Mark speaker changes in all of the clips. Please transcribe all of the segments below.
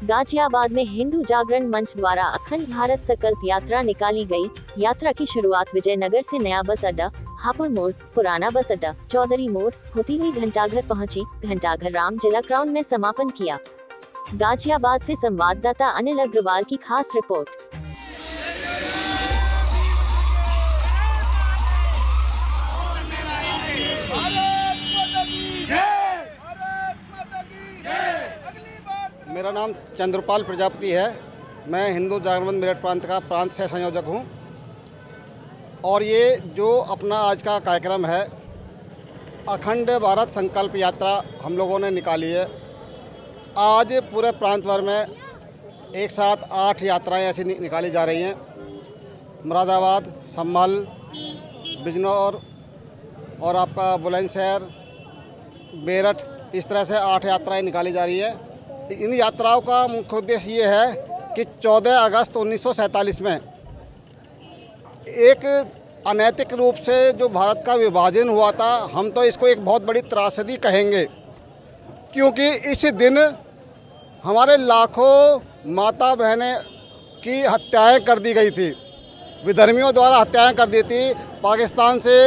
Speaker 1: गाजियाबाद में हिंदू जागरण मंच द्वारा अखंड भारत संकल्प यात्रा निकाली गई। यात्रा की शुरुआत विजयनगर से नया बस अड्डा, हापुड़ मोड़, पुराना बस अड्डा, चौधरी मोड़ होती हुई घंटाघर पहुंची। घंटाघर राम जिला ग्राउंड में समापन किया। गाजियाबाद से संवाददाता अनिल अग्रवाल की खास रिपोर्ट।
Speaker 2: मेरा नाम चंद्रपाल प्रजापति है। मैं हिंदू जागरण मेरठ प्रांत का प्रांत सह संयोजक हूँ। और ये जो अपना आज का कार्यक्रम है, अखंड भारत संकल्प यात्रा हम लोगों ने निकाली है। आज पूरे प्रांत भर में एक साथ 8 यात्राएं ऐसी निकाली जा रही हैं। मुरादाबाद, संभल, बिजनौर और आपका बुलंदशहर, मेरठ, इस तरह से 8 यात्राएं निकाली जा रही है। इन यात्राओं का मुख्य उद्देश्य ये है कि 14 अगस्त 1947 में एक अनैतिक रूप से जो भारत का विभाजन हुआ था, हम तो इसको एक बहुत बड़ी त्रासदी कहेंगे, क्योंकि इस दिन हमारे लाखों माता बहनें की हत्याएं कर दी गई थी, विधर्मियों द्वारा हत्याएं कर दी थी। पाकिस्तान से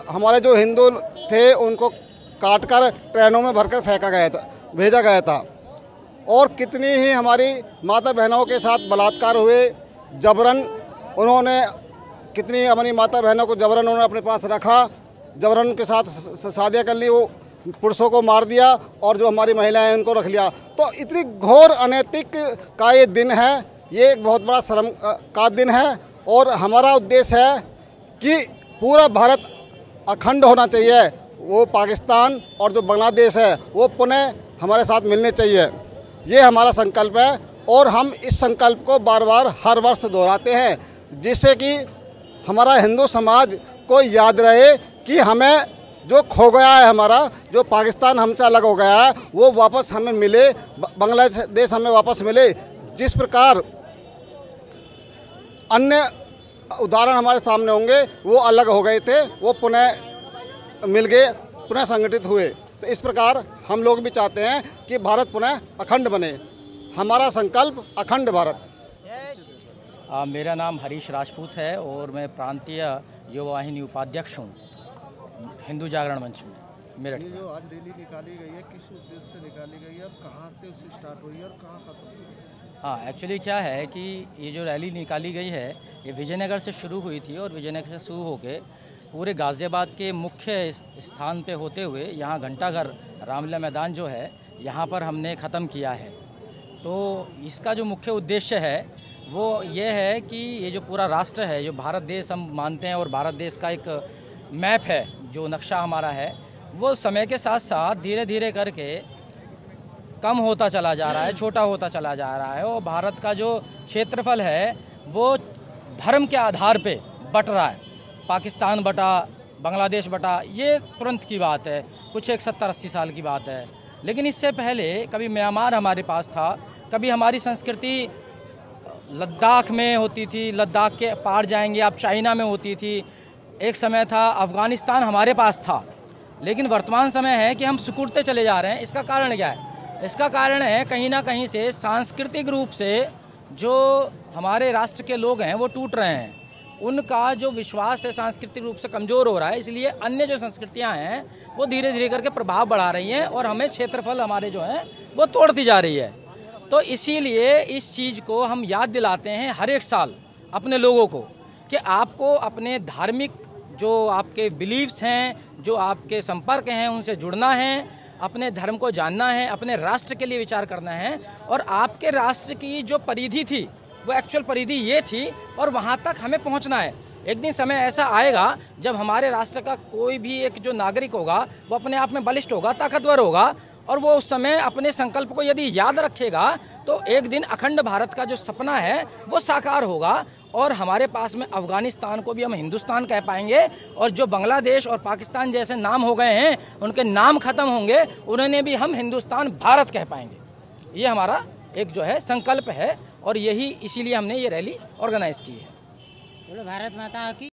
Speaker 2: हमारे जो हिंदू थे उनको काटकर ट्रेनों में भरकर भेजा गया था। और कितनी ही हमारी माता बहनों के साथ बलात्कार हुए, जबरन उन्होंने कितनी हमारी माता बहनों को जबरन उन्होंने अपने पास रखा, जबरन के साथ शादियाँ कर ली, वो पुरुषों को मार दिया और जो हमारी महिलाएं उनको रख लिया। तो इतनी घोर अनैतिक का ये दिन है, ये एक बहुत बड़ा शर्म का दिन है। और हमारा उद्देश्य है कि पूरा भारत अखंड होना चाहिए। वो पाकिस्तान और जो बांग्लादेश है वो पुनः हमारे साथ मिलने चाहिए। ये हमारा संकल्प है और हम इस संकल्प को बार बार हर वर्ष दोहराते हैं, जिससे कि हमारा हिंदू समाज को याद रहे कि हमें जो खो गया है, हमारा जो पाकिस्तान हमसे अलग हो गया है, वो वापस हमें मिले, बांग्लादेश हमें वापस मिले। जिस प्रकार अन्य उदाहरण हमारे सामने होंगे, वो अलग हो गए थे, वो पुनः मिल गए, पुनः संगठित हुए। तो इस प्रकार हम लोग भी चाहते हैं कि भारत पुनः अखंड बने। हमारा संकल्प अखंड भारत।
Speaker 3: मेरा नाम हरीश राजपूत है और मैं प्रांतीय युवा वाहिनी उपाध्यक्ष हूँ हिंदू जागरण मंच में मेरठ।
Speaker 2: ये जो आज रैली निकाली गई है, किस उद्देश्य से निकाली गई है और कहाँ से उससे स्टार्ट हुई है और कहाँ खत्म हुई है?
Speaker 3: हाँ, एक्चुअली क्या है कि ये जो रैली निकाली गई है ये विजयनगर से शुरू हुई थी और विजयनगर से शुरू होकर पूरे गाजियाबाद के मुख्य स्थान पे होते हुए यहाँ घंटाघर रामलीला मैदान जो है यहाँ पर हमने ख़त्म किया है। तो इसका जो मुख्य उद्देश्य है वो ये है कि ये जो पूरा राष्ट्र है, जो भारत देश हम मानते हैं और भारत देश का एक मैप है, जो नक्शा हमारा है, वो समय के साथ साथ धीरे धीरे करके कम होता चला जा रहा है, छोटा होता चला जा रहा है। और भारत का जो क्षेत्रफल है वो धर्म के आधार पे बट रहा है। पाकिस्तान बटा, बांग्लादेश बटा, ये तुरंत की बात है, कुछ एक 70-80 साल की बात है। लेकिन इससे पहले कभी म्यांमार हमारे पास था, कभी हमारी संस्कृति लद्दाख में होती थी, लद्दाख के पार जाएंगे आप चाइना में होती थी, एक समय था अफ़गानिस्तान हमारे पास था। लेकिन वर्तमान समय है कि हम सिकुड़ते चले जा रहे हैं। इसका कारण क्या है? इसका कारण है कहीं ना कहीं से सांस्कृतिक रूप से जो हमारे राष्ट्र के लोग हैं वो टूट रहे हैं, उनका जो विश्वास है सांस्कृतिक रूप से कमज़ोर हो रहा है। इसलिए अन्य जो संस्कृतियां हैं वो धीरे धीरे करके प्रभाव बढ़ा रही हैं और हमें क्षेत्रफल हमारे जो हैं वो तोड़ती जा रही है। तो इसीलिए इस चीज़ को हम याद दिलाते हैं हर एक साल अपने लोगों को कि आपको अपने धार्मिक जो आपके बिलीव्स हैं, जो आपके संपर्क हैं, उनसे जुड़ना है, अपने धर्म को जानना है, अपने राष्ट्र के लिए विचार करना है। और आपके राष्ट्र की जो परिधि थी वो एक्चुअल परिधि ये थी और वहाँ तक हमें पहुँचना है। एक दिन समय ऐसा आएगा जब हमारे राष्ट्र का कोई भी एक जो नागरिक होगा वो अपने आप में बलिष्ठ होगा, ताकतवर होगा, और वो उस समय अपने संकल्प को यदि याद रखेगा तो एक दिन अखंड भारत का जो सपना है वो साकार होगा। और हमारे पास में अफ़गानिस्तान को भी हम हिंदुस्तान कह पाएंगे, और जो बांग्लादेश और पाकिस्तान जैसे नाम हो गए हैं उनके नाम खत्म होंगे, उन्हें भी हम हिंदुस्तान भारत कह पाएंगे। ये हमारा एक जो है संकल्प है और यही इसीलिए हमने ये रैली ऑर्गेनाइज की है।
Speaker 4: भारत माता की